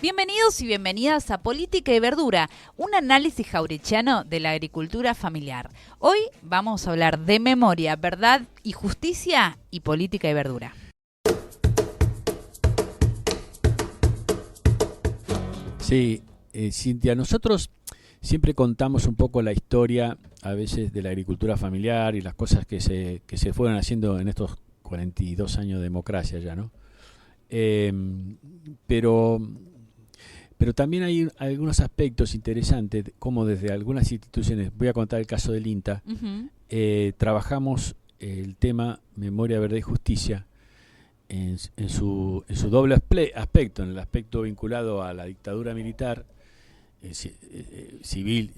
Bienvenidos y bienvenidas a Política y Verdura, un análisis jaurechiano de la agricultura familiar. Hoy vamos a hablar de memoria, verdad y justicia y política y verdura. Sí, Cintia, nosotros siempre contamos un poco la historia a veces de la agricultura familiar y las cosas que se fueron haciendo en estos 42 años de democracia ya, ¿no? Pero también hay algunos aspectos interesantes, como desde algunas instituciones, voy a contar el caso del INTA, trabajamos el tema Memoria, Verdad y Justicia en su doble aspecto, en el aspecto vinculado a la dictadura militar, civil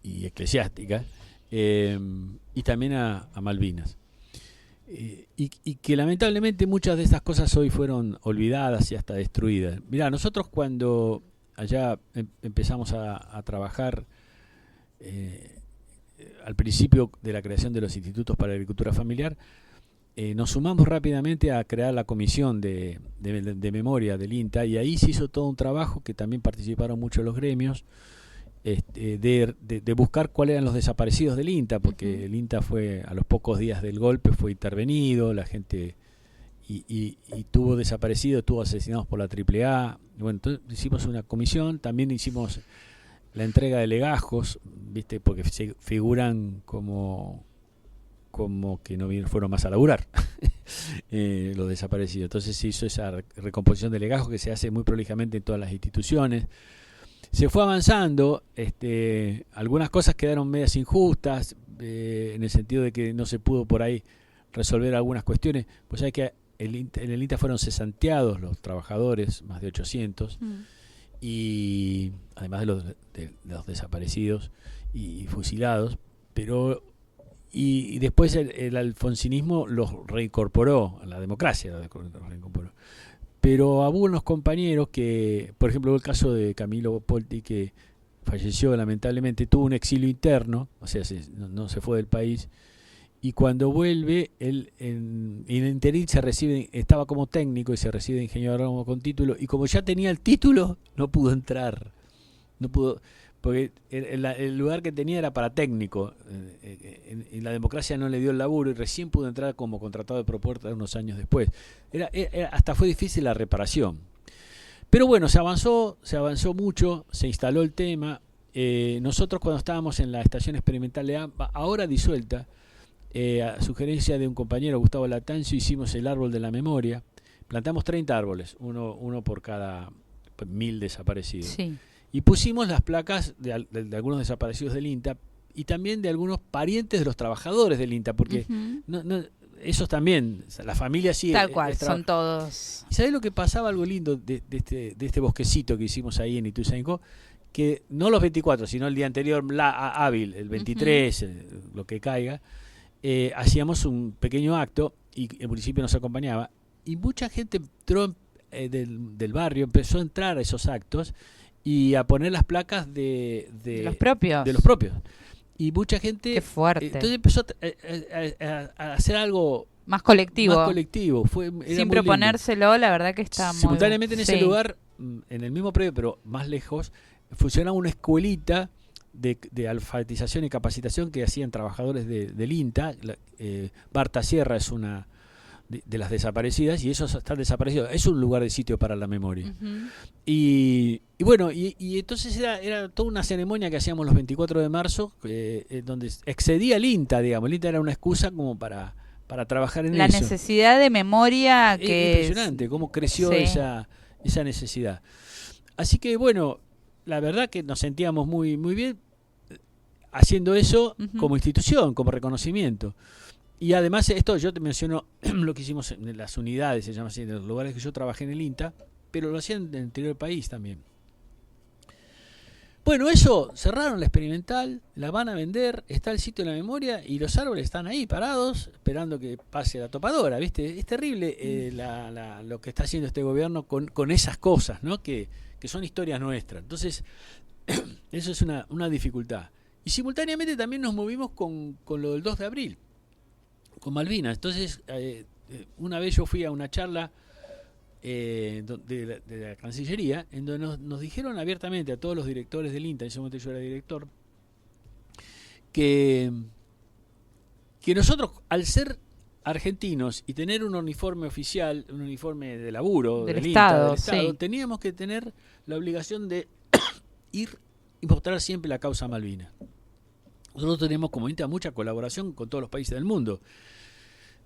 y eclesiástica, y también a Malvinas. Y que lamentablemente muchas de estas cosas hoy fueron olvidadas y hasta destruidas. Mirá, nosotros cuando allá empezamos a trabajar al principio de la creación de los institutos para la agricultura familiar, nos sumamos rápidamente a crear la comisión de memoria del INTA, y ahí se hizo todo un trabajo que también participaron mucho los gremios, de buscar cuáles eran los desaparecidos del INTA, porque el INTA fue, a los pocos días del golpe, fue intervenido, la gente y tuvo desaparecidos, tuvo asesinados por la AAA. Bueno, entonces hicimos una comisión, también hicimos la entrega de legajos, ¿viste? Porque se figuran como que no fueron más a laburar los desaparecidos. Entonces se hizo esa recomposición de legajos que se hace muy prolijamente en todas las instituciones. Se fue avanzando, algunas cosas quedaron medias injustas, en el sentido de que no se pudo por ahí resolver algunas cuestiones. Pues hay que en el INTA fueron cesanteados los trabajadores, más de 800, y además de los desaparecidos y fusilados, pero y después el alfonsinismo los reincorporó a la democracia, los reincorporó. Pero hubo unos compañeros que, por ejemplo, el caso de Camilo Polti, que falleció lamentablemente, tuvo un exilio interno, o sea, no se fue del país, y cuando vuelve, él en el interín estaba como técnico y se recibe de ingeniero agrónomo con título, y como ya tenía el título, no pudo entrar, porque el lugar que tenía era para técnico, y la democracia no le dio el laburo y recién pudo entrar como contratado de propuesta unos años después. Hasta fue difícil la reparación. Pero bueno, se avanzó mucho, se instaló el tema. Nosotros cuando estábamos en la estación experimental de AMPA, ahora disuelta, a sugerencia de un compañero, Gustavo Latancio, hicimos el árbol de la memoria. Plantamos 30 árboles, uno por cada 1000 desaparecidos. Sí. Y pusimos las placas de algunos desaparecidos del INTA y también de algunos parientes de los trabajadores del INTA, porque esos también, la familia sí. Tal cual, son todos. ¿Y sabés lo que pasaba? Algo lindo de este bosquecito que hicimos ahí en Ituzaingó, que no los 24, sino el día anterior, hábil, el 23, lo que caiga, hacíamos un pequeño acto y el municipio nos acompañaba, y mucha gente entró del barrio, empezó a entrar a esos actos y a poner las placas de los propios. De los propios. Y mucha gente. Qué fuerte. Entonces empezó a hacer algo más colectivo. Sin proponérselo, la verdad que está simultáneamente en ese lugar, en el mismo predio, pero más lejos, funcionaba una escuelita de alfabetización y capacitación que hacían trabajadores del INTA. Barta Sierra es una de las desaparecidas, y esos están desaparecidos. Es un lugar de sitio para la memoria. Y bueno, y entonces era toda una ceremonia que hacíamos los 24 de marzo, donde excedía el INTA, digamos. El INTA era una excusa como para trabajar en eso. La necesidad de memoria que es impresionante cómo creció esa necesidad. Así que bueno, la verdad que nos sentíamos muy, muy bien haciendo eso como institución, como reconocimiento. Y además esto, yo te menciono lo que hicimos en las unidades, se llama así, en los lugares que yo trabajé en el INTA, pero lo hacían en el interior del país también. Bueno, eso, cerraron la experimental, la van a vender, está el sitio de la memoria y los árboles están ahí parados, esperando que pase la topadora, ¿viste? Es terrible lo que está haciendo este gobierno con esas cosas, ¿no? Que son historias nuestras. Entonces, eso es una dificultad. Y simultáneamente también nos movimos con lo del 2 de abril. Con Malvinas. Entonces, una vez yo fui a una charla de la Cancillería, en donde nos dijeron abiertamente a todos los directores del INTA, en ese momento yo era director, que nosotros, al ser argentinos y tener un uniforme oficial, un uniforme de laburo del Estado, sí, teníamos que tener la obligación de ir y mostrar siempre la causa Malvinas. Nosotros tenemos como INTA mucha colaboración con todos los países del mundo.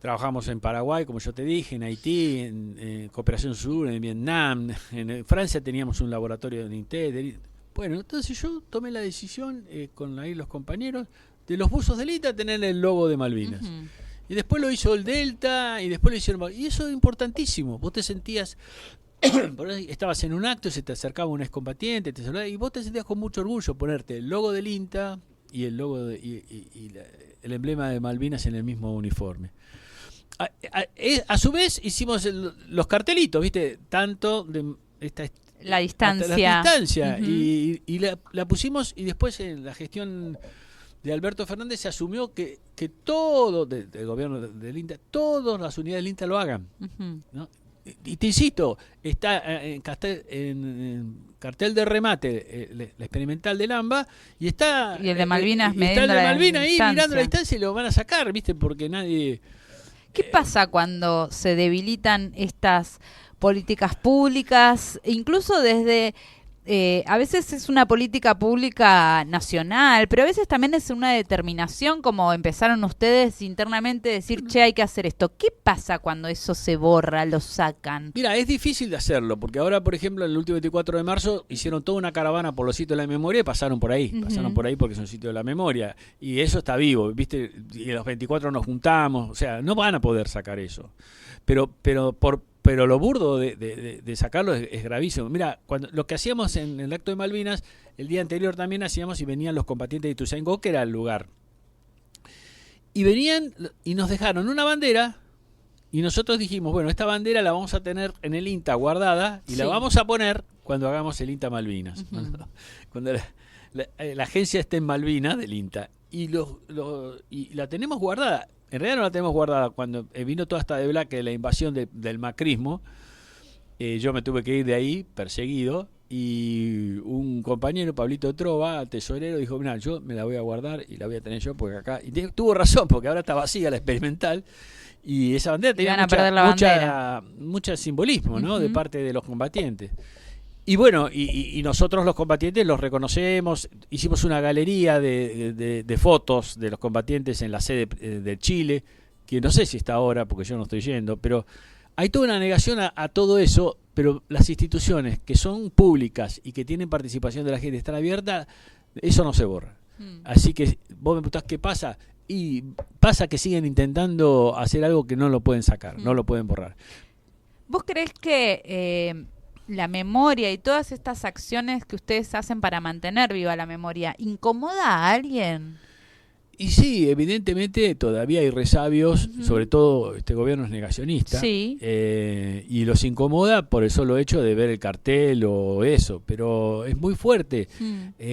Trabajamos en Paraguay, como yo te dije, en Haití, en Cooperación Sur, en Vietnam, en Francia teníamos un laboratorio de INTE. Bueno, entonces yo tomé la decisión con ahí los compañeros de los buzos del INTA tener el logo de Malvinas. Uh-huh. Y después lo hizo el Delta y después lo hicieron... Y eso es importantísimo. Vos te sentías... por ahí estabas en un acto, se te acercaba un excombatiente, te saludaba, y vos te sentías con mucho orgullo ponerte el logo del INTA y el logo el emblema de Malvinas en el mismo uniforme. A su vez hicimos los cartelitos, ¿viste? Tanto de la distancia. La distancia. Uh-huh. Y la pusimos, y después en la gestión de Alberto Fernández se asumió que todo del gobierno del INTA, todas las unidades del INTA lo hagan. Uh-huh. ¿No? Y te insisto, está en cartel de remate la experimental del AMBA, y está y el de Malvinas, está el de Malvinas ahí mirando la distancia, y lo van a sacar, ¿viste? Porque nadie... ¿Qué pasa cuando se debilitan estas políticas públicas? Incluso desde... a veces es una política pública nacional, pero a veces también es una determinación, como empezaron ustedes internamente a decir, che, hay que hacer esto. ¿Qué pasa cuando eso se borra, lo sacan? Mira, es difícil de hacerlo, porque ahora, por ejemplo, el último 24 de marzo hicieron toda una caravana por los sitios de la memoria y pasaron por ahí. Uh-huh. Pasaron por ahí porque son sitios de la memoria. Y eso está vivo, ¿viste? Y los 24 nos juntamos, o sea, no van a poder sacar eso. Pero lo burdo de sacarlo es gravísimo. Mira, lo que hacíamos en el acto de Malvinas, el día anterior también hacíamos, y venían los combatientes de Ituzaingó, que era el lugar. Y venían y nos dejaron una bandera, y nosotros dijimos, bueno, esta bandera la vamos a tener en el INTA guardada, y sí, la vamos a poner cuando hagamos el INTA Malvinas. Uh-huh. Cuando la agencia esté en Malvinas del INTA. Y la tenemos guardada. En realidad no la tenemos guardada. Cuando vino toda esta debacle de la invasión del macrismo, yo me tuve que ir de ahí, perseguido, y un compañero, Pablito Trova, tesorero, dijo, mira, yo me la voy a guardar y la voy a tener yo, porque acá... Y tuvo razón, porque ahora está vacía la experimental, y esa bandera tenía mucho simbolismo, ¿no? Uh-huh. De parte de los combatientes. Y bueno, y nosotros los combatientes los reconocemos, hicimos una galería de fotos de los combatientes en la sede de Chile, que no sé si está ahora, porque yo no estoy yendo, pero hay toda una negación a todo eso, pero las instituciones que son públicas y que tienen participación de la gente, están abiertas, eso no se borra. Así que vos me preguntás qué pasa, y pasa que siguen intentando hacer algo que no lo pueden sacar, no lo pueden borrar. ¿Vos creés que... la memoria y todas estas acciones que ustedes hacen para mantener viva la memoria, ¿incomoda a alguien? Y sí, evidentemente todavía hay resabios, uh-huh, sobre todo este gobierno es negacionista, sí, y los incomoda por el solo hecho de ver el cartel o eso, pero es muy fuerte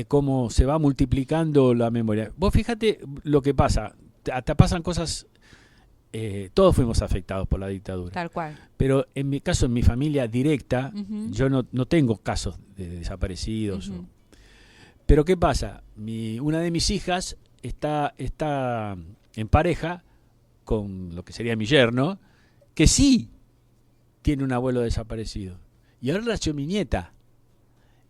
cómo se va multiplicando la memoria. Vos fíjate lo que pasa, hasta pasan cosas... todos fuimos afectados por la dictadura. Tal cual. Pero en mi caso, en mi familia directa, uh-huh, yo no tengo casos de desaparecidos. Uh-huh. Pero ¿qué pasa? Una de mis hijas está en pareja con lo que sería mi yerno, que sí tiene un abuelo desaparecido. Y ahora nació mi nieta.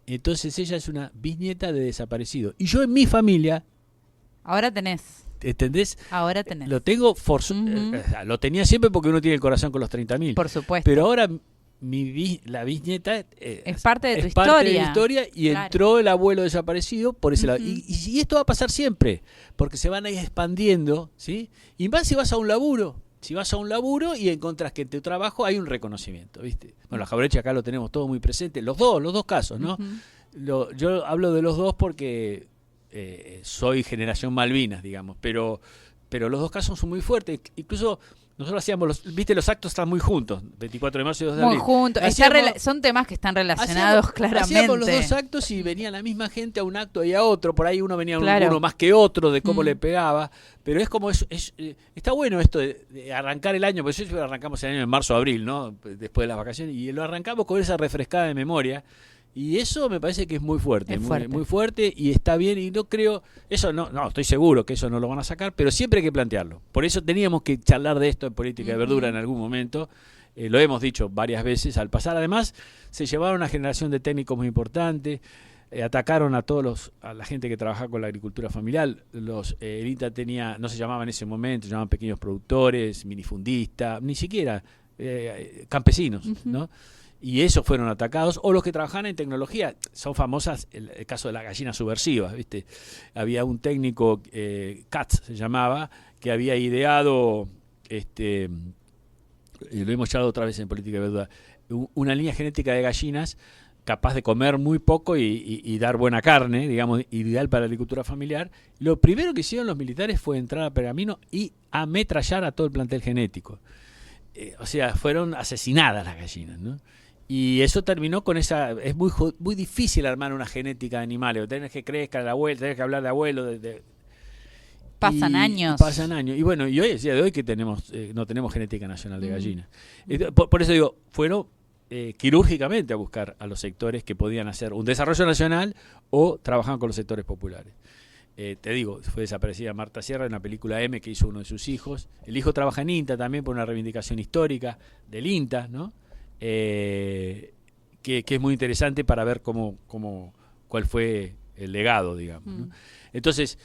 Entonces ella es una bisnieta de desaparecido. Y yo en mi familia... Ahora tenés... ¿Entendés? Ahora tenés. Lo tengo lo tenía siempre porque uno tiene el corazón con los 30.000. Por supuesto. Pero ahora la bisnieta es parte de tu parte historia. De la historia, y claro, entró el abuelo desaparecido por ese lado. Y esto va a pasar siempre, porque se van a ir expandiendo, ¿sí? Y más si vas a un laburo. Si vas a un laburo y encontrás que en tu trabajo hay un reconocimiento, ¿viste? Bueno, la Jauretche acá lo tenemos todo muy presente, los dos casos, ¿no? Yo hablo de los dos porque... soy generación Malvinas, digamos, pero los dos casos son muy fuertes. Incluso nosotros hacíamos, viste, los actos están muy juntos, 24 de marzo y 2 de abril. Muy juntos, son temas que están relacionados claramente. Hacíamos los dos actos y venía la misma gente a un acto y a otro, por ahí uno venía claro. uno más que otro de cómo le pegaba, pero es como, está bueno esto de arrancar el año, porque nosotros arrancamos el año en marzo o abril, ¿no? Después de las vacaciones, y lo arrancamos con esa refrescada de memoria. Y eso me parece que es muy fuerte, muy fuerte, y está bien, y no creo, eso no, estoy seguro que eso no lo van a sacar, pero siempre hay que plantearlo. Por eso teníamos que charlar de esto en política de verdura en algún momento, lo hemos dicho varias veces al pasar. Además, se llevaron una generación de técnicos muy importante, atacaron a a la gente que trabajaba con la agricultura familiar. El INTA tenía, no se llamaba en ese momento, se llamaban pequeños productores, minifundistas, ni siquiera campesinos, ¿no? Y esos fueron atacados, o los que trabajaban en tecnología. Son famosas el caso de las gallinas subversivas, ¿viste? Había un técnico, Katz se llamaba, que había ideado, lo hemos echado otra vez en política de verdad, una línea genética de gallinas capaz de comer muy poco y dar buena carne, digamos, ideal para la agricultura familiar. Lo primero que hicieron los militares fue entrar a Pergamino y ametrallar a todo el plantel genético. O sea, fueron asesinadas las gallinas, ¿no? Y eso terminó con esa... Es muy difícil armar una genética de animales. Tenés que crezca el abuelo, tenés que hablar de abuelo. Pasan años. Pasan años. Y bueno, y hoy es día de hoy que no tenemos genética nacional de gallinas. Por eso digo, fueron quirúrgicamente a buscar a los sectores que podían hacer un desarrollo nacional o trabajaban con los sectores populares. Te digo, fue desaparecida Marta Sierra en la película M que hizo uno de sus hijos. El hijo trabaja en INTA también por una reivindicación histórica del INTA, ¿no? Que es muy interesante para ver cuál fue el legado, digamos, ¿no? Entonces,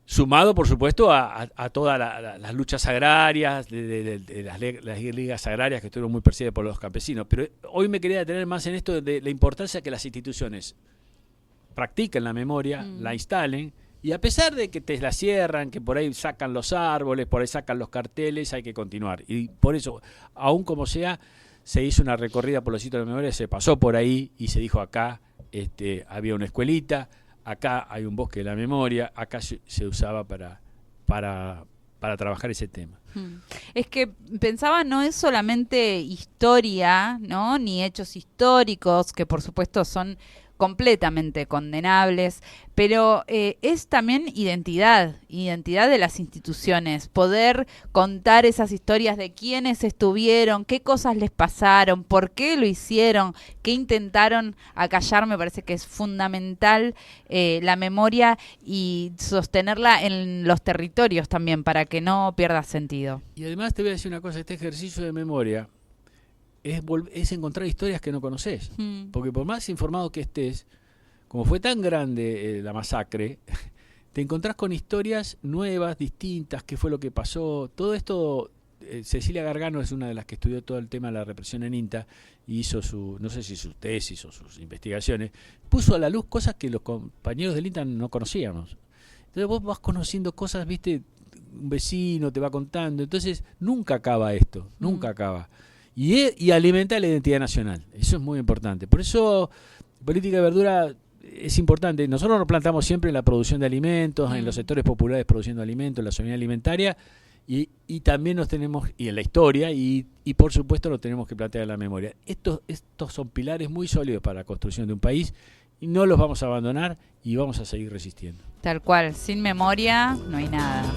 sumado por supuesto a todas las luchas agrarias, de las ligas agrarias que estuvieron muy perseguidas por los campesinos. Pero hoy me quería detener más en esto de la importancia que las instituciones practiquen la memoria, la instalen, y a pesar de que te la cierran, que por ahí sacan los árboles, por ahí sacan los carteles, hay que continuar. Y por eso, aún como sea, se hizo una recorrida por los sitios de la memoria, se pasó por ahí y se dijo acá había una escuelita, acá hay un bosque de la memoria, acá se usaba para trabajar ese tema. Es que pensaba, no es solamente historia, ¿no? Ni hechos históricos, que por supuesto son completamente condenables, pero es también identidad de las instituciones, poder contar esas historias de quiénes estuvieron, qué cosas les pasaron, por qué lo hicieron, qué intentaron acallar. Me parece que es fundamental la memoria y sostenerla en los territorios también para que no pierda sentido. Y además te voy a decir una cosa, este ejercicio de memoria es encontrar historias que no conoces. Porque por más informado que estés, como fue tan grande la masacre, te encontrás con historias nuevas, distintas, qué fue lo que pasó. Todo esto, Cecilia Gargano es una de las que estudió todo el tema de la represión en INTA y hizo no sé si sus tesis o sus investigaciones, puso a la luz cosas que los compañeros del INTA no conocíamos. Entonces vos vas conociendo cosas, viste, un vecino te va contando, entonces nunca acaba esto, nunca acaba. Y alimenta la identidad nacional. Eso es muy importante. Por eso, política de verdura es importante. Nosotros nos plantamos siempre en la producción de alimentos, en los sectores populares produciendo alimentos, en la soberanía alimentaria, y también nos tenemos, y en la historia, y por supuesto nos tenemos que plantear en la memoria. Estos son pilares muy sólidos para la construcción de un país, y no los vamos a abandonar, y vamos a seguir resistiendo. Tal cual. Sin memoria no hay nada.